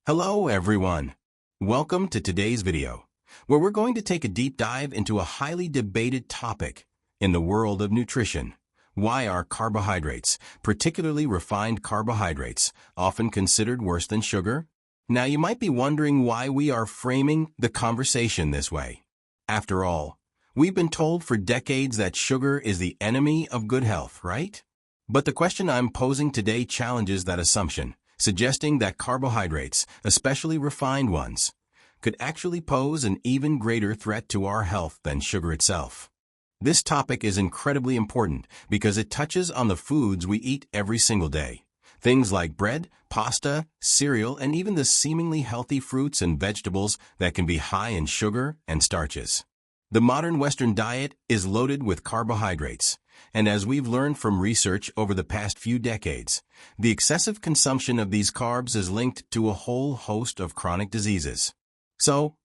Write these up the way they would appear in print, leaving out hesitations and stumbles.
Hello everyone! Welcome to today's video, where we're going to take a deep dive into a highly debated topic in the world of nutrition. Why are carbohydrates, particularly refined carbohydrates, often considered worse than sugar? Now you might be wondering why we are framing the conversation this way. After all, we've been told for decades that sugar is the enemy of good health, right? But the question I'm posing today challenges that assumption, suggesting that carbohydrates, especially refined ones, could actually pose an even greater threat to our health than sugar itself. This topic is incredibly important because it touches on the foods we eat every single day. Things like bread, pasta, cereal, and even the seemingly healthy fruits and vegetables that can be high in sugar and starches. The modern Western diet is loaded with carbohydrates, and as we've learned from research over the past few decades, the excessive consumption of these carbs is linked to a whole host of chronic diseases. So,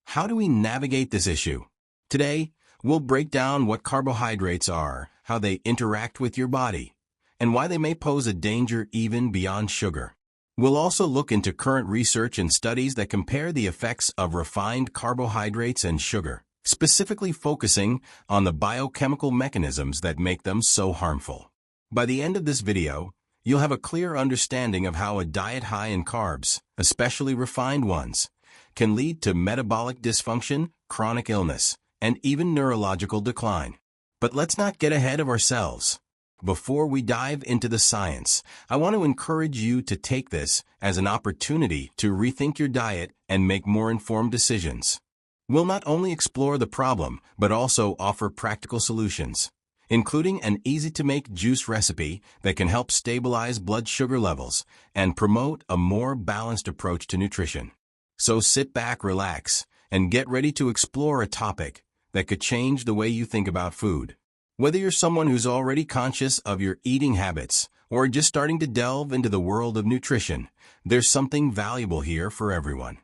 how do we navigate this issue? Today, we'll break down what carbohydrates are, how they interact with your body, and why they may pose a danger even beyond sugar. We'll also look into current research and studies that compare the effects of refined carbohydrates and sugar, specifically focusing on the biochemical mechanisms that make them so harmful. By the end of this video, you'll have a clear understanding of how a diet high in carbs, especially refined ones, can lead to metabolic dysfunction, chronic illness, and even neurological decline. But let's not get ahead of ourselves. Before we dive into the science, I want to encourage you to take this as an opportunity to rethink your diet and make more informed decisions. We'll not only explore the problem, but also offer practical solutions, including an easy-to-make juice recipe that can help stabilize blood sugar levels and promote a more balanced approach to nutrition. So sit back, relax, and get ready to explore a topic that could change the way you think about food. Whether you're someone who's already conscious of your eating habits or just starting to delve into the world of nutrition, there's something valuable here for everyone.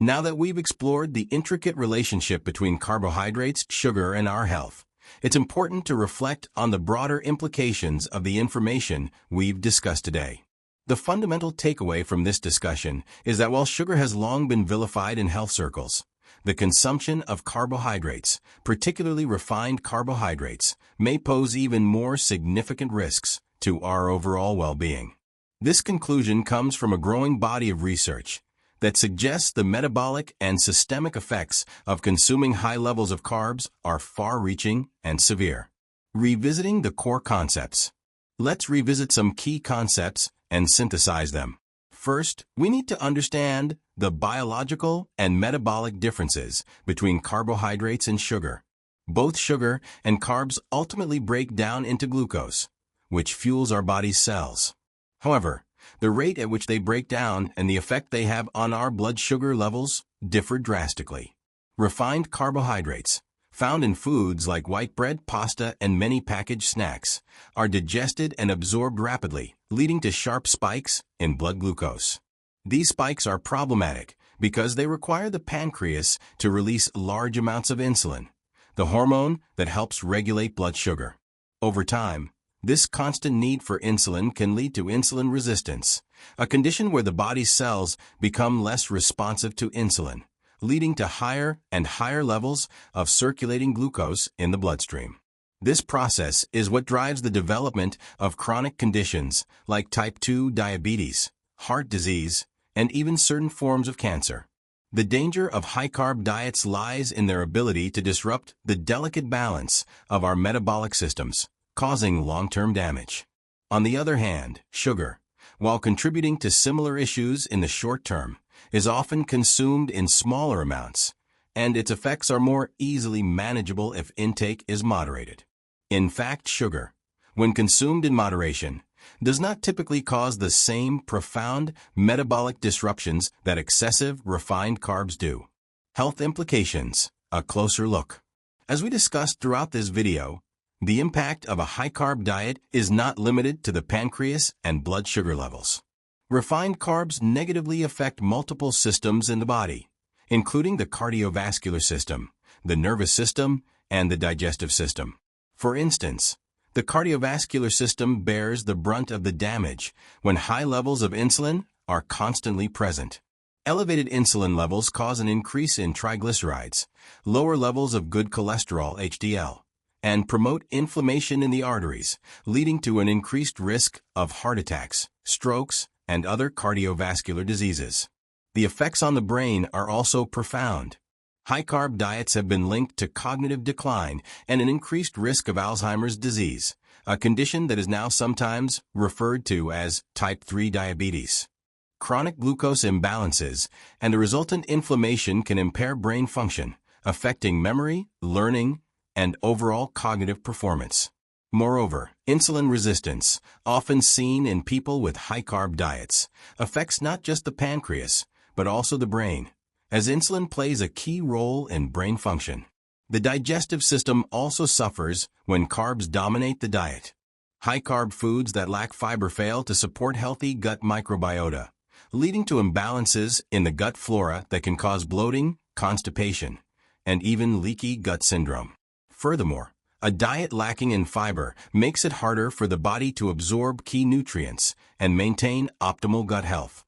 Now that we've explored the intricate relationship between carbohydrates, sugar, and our health, it's important to reflect on the broader implications of the information we've discussed today. The fundamental takeaway from this discussion is that while sugar has long been vilified in health circles, the consumption of carbohydrates, particularly refined carbohydrates, may pose even more significant risks to our overall well-being. This conclusion comes from a growing body of research that suggests the metabolic and systemic effects of consuming high levels of carbs are far-reaching and severe. Revisiting the core concepts. Let's revisit some key concepts and synthesize them. First, we need to understand the biological and metabolic differences between carbohydrates and sugar. Both sugar and carbs ultimately break down into glucose, which fuels our body's cells. However, the rate at which they break down and the effect they have on our blood sugar levels differ drastically. Refined carbohydrates, found in foods like white bread, pasta, and many packaged snacks, are digested and absorbed rapidly, leading to sharp spikes in blood glucose. These spikes are problematic because they require the pancreas to release large amounts of insulin, the hormone that helps regulate blood sugar. Over time, this constant need for insulin can lead to insulin resistance, a condition where the body's cells become less responsive to insulin, leading to higher and higher levels of circulating glucose in the bloodstream. This process is what drives the development of chronic conditions like type 2 diabetes, heart disease, and even certain forms of cancer. The danger of high-carb diets lies in their ability to disrupt the delicate balance of our metabolic systems, causing long-term damage. On the other hand, sugar, while contributing to similar issues in the short term, is often consumed in smaller amounts, and its effects are more easily manageable if intake is moderated. In fact, sugar, when consumed in moderation, does not typically cause the same profound metabolic disruptions that excessive refined carbs do. Health implications, a closer look. As we discussed throughout this video, the impact of a high-carb diet is not limited to the pancreas and blood sugar levels. Refined carbs negatively affect multiple systems in the body, including the cardiovascular system, the nervous system, and the digestive system. For instance, the cardiovascular system bears the brunt of the damage when high levels of insulin are constantly present. Elevated insulin levels cause an increase in triglycerides, lower levels of good cholesterol HDL, and promote inflammation in the arteries, leading to an increased risk of heart attacks, strokes, and other cardiovascular diseases. The effects on the brain are also profound. High-carb diets have been linked to cognitive decline and an increased risk of Alzheimer's disease, a condition that is now sometimes referred to as type 3 diabetes. Chronic glucose imbalances and the resultant inflammation can impair brain function, affecting memory, learning, and overall cognitive performance. Moreover, insulin resistance, often seen in people with high-carb diets, affects not just the pancreas, but also the brain, as insulin plays a key role in brain function. The digestive system also suffers when carbs dominate the diet. High-carb foods that lack fiber fail to support healthy gut microbiota, leading to imbalances in the gut flora that can cause bloating, constipation, and even leaky gut syndrome. Furthermore, a diet lacking in fiber makes it harder for the body to absorb key nutrients and maintain optimal gut health.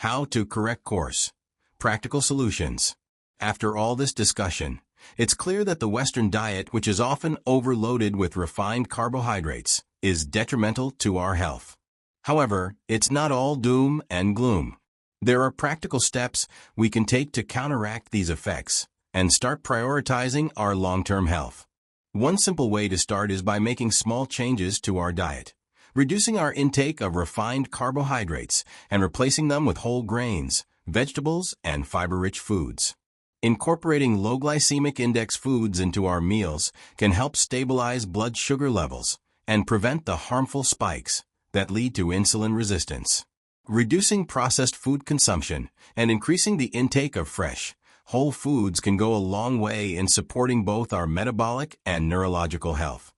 How to correct course. Practical solutions. After all this discussion, it's clear that the Western diet, which is often overloaded with refined carbohydrates, is detrimental to our health. However, it's not all doom and gloom. There are practical steps we can take to counteract these effects and start prioritizing our long-term health. One simple way to start is by making small changes to our diet, reducing our intake of refined carbohydrates and replacing them with whole grains, vegetables, and fiber-rich foods. Incorporating low glycemic index foods into our meals can help stabilize blood sugar levels and prevent the harmful spikes that lead to insulin resistance. Reducing processed food consumption and increasing the intake of fresh, whole foods can go a long way in supporting both our metabolic and neurological health.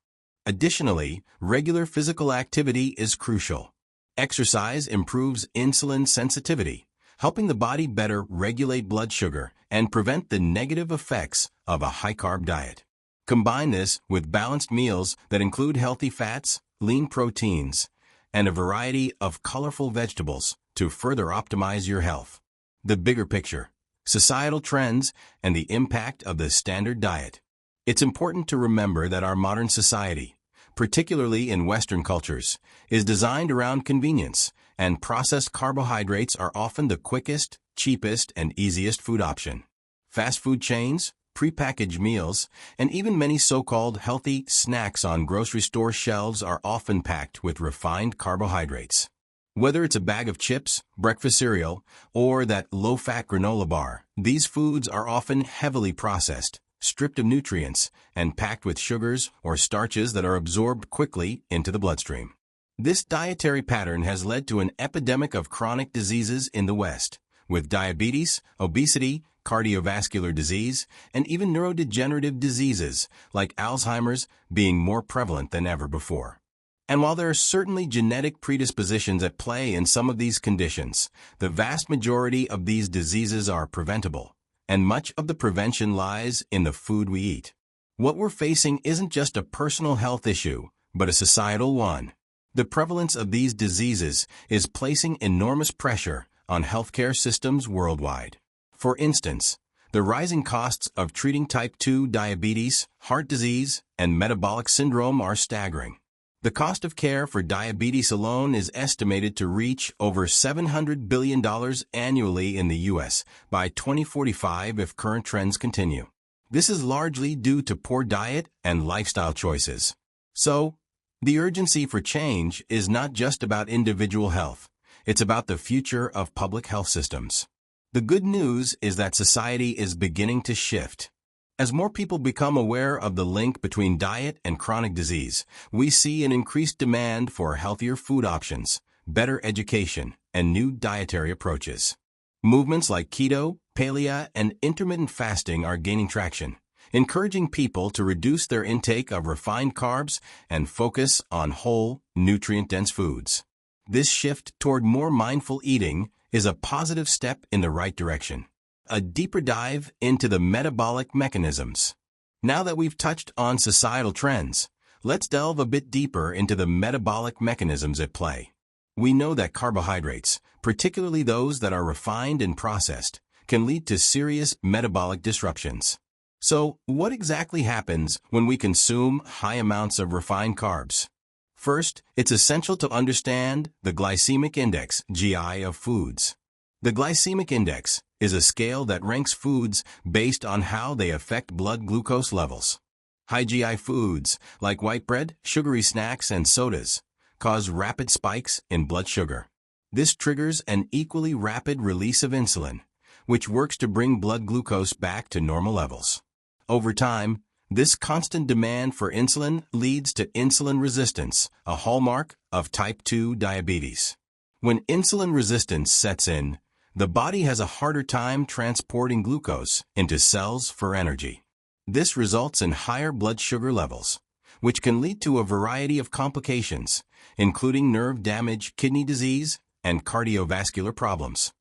Additionally, regular physical activity is crucial. Exercise improves insulin sensitivity, helping the body better regulate blood sugar and prevent the negative effects of a high-carb diet. Combine this with balanced meals that include healthy fats, lean proteins, and a variety of colorful vegetables to further optimize your health. The bigger picture, societal trends, and the impact of the standard diet. It's important to remember that our modern society, particularly in Western cultures, is designed around convenience, and processed carbohydrates are often the quickest, cheapest, and easiest food option. Fast food chains, prepackaged meals, and even many so-called healthy snacks on grocery store shelves are often packed with refined carbohydrates. Whether it's a bag of chips, breakfast cereal, or that low-fat granola bar, these foods are often heavily processed, stripped of nutrients, and packed with sugars or starches that are absorbed quickly into the bloodstream. This dietary pattern has led to an epidemic of chronic diseases in the West, with diabetes, obesity, cardiovascular disease, and even neurodegenerative diseases like Alzheimer's being more prevalent than ever before. And while there are certainly genetic predispositions at play in some of these conditions, the vast majority of these diseases are preventable, and much of the prevention lies in the food we eat. What we're facing isn't just a personal health issue, but a societal one. The prevalence of these diseases is placing enormous pressure on healthcare systems worldwide. For instance, the rising costs of treating type 2 diabetes, heart disease, and metabolic syndrome are staggering. The cost of care for diabetes alone is estimated to reach over $700 billion annually in the U.S. by 2045 if current trends continue. This is largely due to poor diet and lifestyle choices. So, the urgency for change is not just about individual health. It's about the future of public health systems. The good news is that society is beginning to shift. As more people become aware of the link between diet and chronic disease, we see an increased demand for healthier food options, better education, and new dietary approaches. Movements like keto, paleo, and intermittent fasting are gaining traction, encouraging people to reduce their intake of refined carbs and focus on whole, nutrient-dense foods. This shift toward more mindful eating is a positive step in the right direction. A deeper dive into the metabolic mechanisms. Now that we've touched on societal trends, let's delve a bit deeper into the metabolic mechanisms at play. We know that carbohydrates, particularly those that are refined and processed, can lead to serious metabolic disruptions. So, what exactly happens when we consume high amounts of refined carbs? First, it's essential to understand the glycemic index, GI, of foods. The glycemic index is a scale that ranks foods based on how they affect blood glucose levels. High GI foods, like white bread, sugary snacks, and sodas, cause rapid spikes in blood sugar. This triggers an equally rapid release of insulin, which works to bring blood glucose back to normal levels. Over time, this constant demand for insulin leads to insulin resistance, a hallmark of type 2 diabetes. When insulin resistance sets in, the body has a harder time transporting glucose into cells for energy. This results in higher blood sugar levels, which can lead to a variety of complications, including nerve damage, kidney disease, and cardiovascular problems.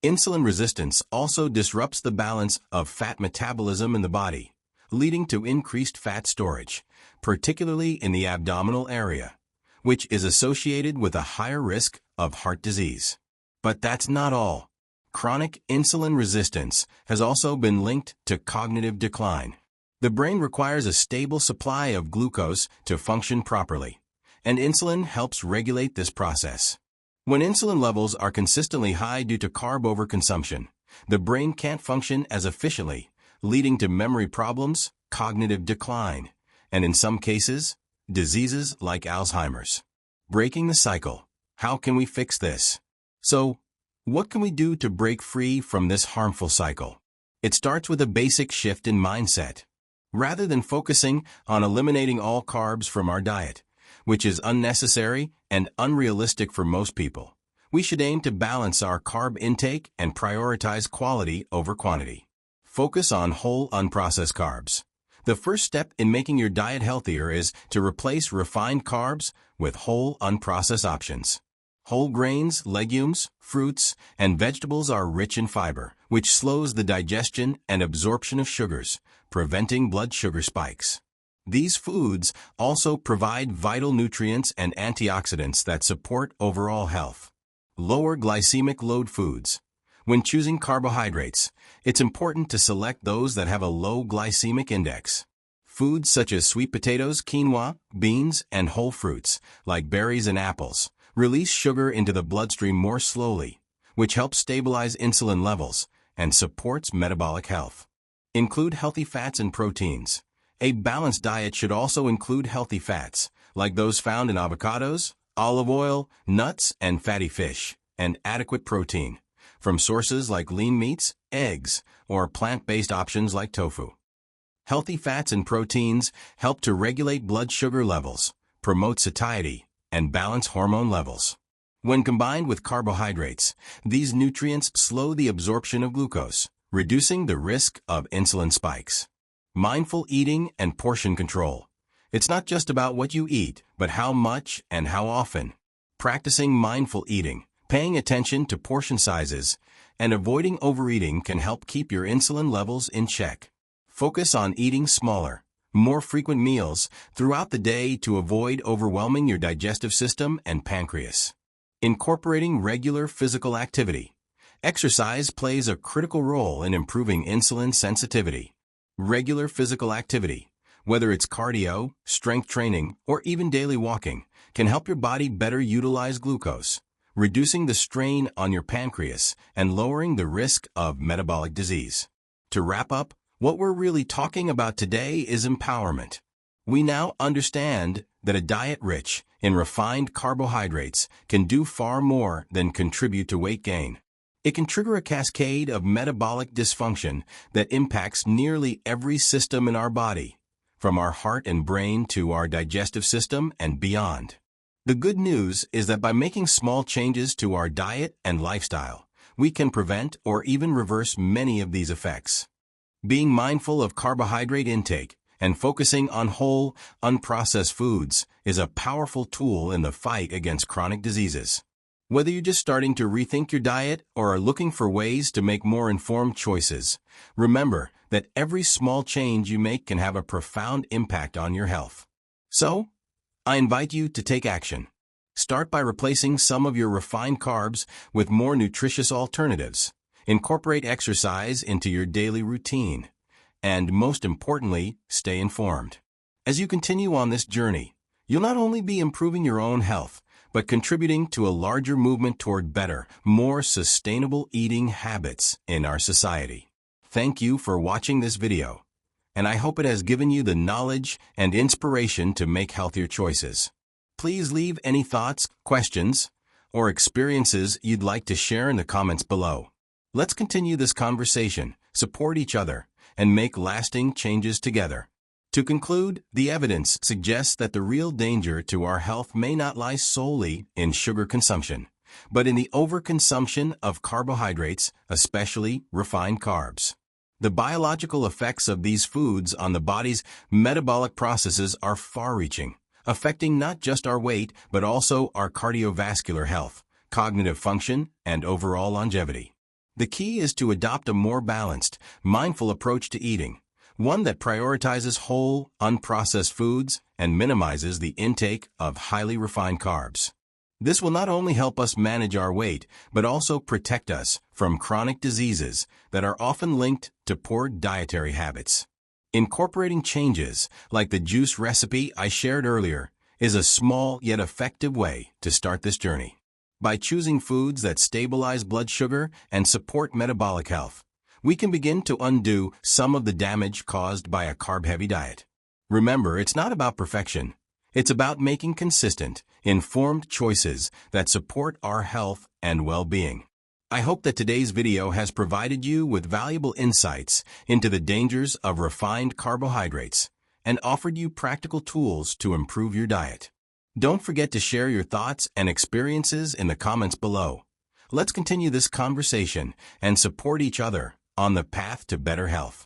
Insulin resistance also disrupts the balance of fat metabolism in the body, leading to increased fat storage, particularly in the abdominal area, which is associated with a higher risk of heart disease. But that's not all. Chronic insulin resistance has also been linked to cognitive decline. The brain requires a stable supply of glucose to function properly, and insulin helps regulate this process. When insulin levels are consistently high due to carb overconsumption, the brain can't function as efficiently, leading to memory problems, cognitive decline, and in some cases, diseases like Alzheimer's. Breaking the cycle. How can we fix this? So, what can we do to break free from this harmful cycle? It starts with a basic shift in mindset. Rather than focusing on eliminating all carbs from our diet, which is unnecessary and unrealistic for most people, we should aim to balance our carb intake and prioritize quality over quantity. Focus on whole, unprocessed carbs. The first step in making your diet healthier is to replace refined carbs with whole, unprocessed options. Whole grains, legumes, fruits, and vegetables are rich in fiber, which slows the digestion and absorption of sugars, preventing blood sugar spikes. These foods also provide vital nutrients and antioxidants that support overall health. Lower glycemic load foods. When choosing carbohydrates, it's important to select those that have a low glycemic index. Foods such as sweet potatoes, quinoa, beans, and whole fruits, like berries and apples, release sugar into the bloodstream more slowly, which helps stabilize insulin levels and supports metabolic health. Include healthy fats and proteins. A balanced diet should also include healthy fats, like those found in avocados, olive oil, nuts, and fatty fish, and adequate protein, from sources like lean meats, eggs, or plant-based options like tofu. Healthy fats and proteins help to regulate blood sugar levels, promote satiety, and balance hormone levels. When combined with carbohydrates, these nutrients slow the absorption of glucose, reducing the risk of insulin spikes. Mindful eating and portion control. It's not just about what you eat, but how much and how often. Practicing mindful eating, paying attention to portion sizes, and avoiding overeating can help keep your insulin levels in check. Focus on eating smaller, more frequent meals throughout the day to avoid overwhelming your digestive system and pancreas. Incorporating regular physical activity. Exercise plays a critical role in improving insulin sensitivity. Regular physical activity, whether it's cardio, strength training, or even daily walking, can help your body better utilize glucose, reducing the strain on your pancreas and lowering the risk of metabolic disease. To wrap up, what we're really talking about today is empowerment. We now understand that a diet rich in refined carbohydrates can do far more than contribute to weight gain. It can trigger a cascade of metabolic dysfunction that impacts nearly every system in our body, from our heart and brain to our digestive system and beyond. The good news is that by making small changes to our diet and lifestyle, we can prevent or even reverse many of these effects. Being mindful of carbohydrate intake and focusing on whole, unprocessed foods is a powerful tool in the fight against chronic diseases. Whether you're just starting to rethink your diet or are looking for ways to make more informed choices, remember that every small change you make can have a profound impact on your health. So, I invite you to take action. Start by replacing some of your refined carbs with more nutritious alternatives. Incorporate exercise into your daily routine. And most importantly, stay informed. As you continue on this journey, you'll not only be improving your own health, but contributing to a larger movement toward better, more sustainable eating habits in our society. Thank you for watching this video, and I hope it has given you the knowledge and inspiration to make healthier choices. Please leave any thoughts, questions, or experiences you'd like to share in the comments below. Let's continue this conversation, support each other, and make lasting changes together. To conclude, the evidence suggests that the real danger to our health may not lie solely in sugar consumption, but in the overconsumption of carbohydrates, especially refined carbs. The biological effects of these foods on the body's metabolic processes are far-reaching, affecting not just our weight, but also our cardiovascular health, cognitive function, and overall longevity. The key is to adopt a more balanced, mindful approach to eating, one that prioritizes whole, unprocessed foods and minimizes the intake of highly refined carbs. This will not only help us manage our weight, but also protect us from chronic diseases that are often linked to poor dietary habits. Incorporating changes, like the juice recipe I shared earlier, is a small yet effective way to start this journey. By choosing foods that stabilize blood sugar and support metabolic health, we can begin to undo some of the damage caused by a carb-heavy diet. Remember, it's not about perfection. It's about making consistent, informed choices that support our health and well-being. I hope that today's video has provided you with valuable insights into the dangers of refined carbohydrates and offered you practical tools to improve your diet. Don't forget to share your thoughts and experiences in the comments below. Let's continue this conversation and support each other on the path to better health.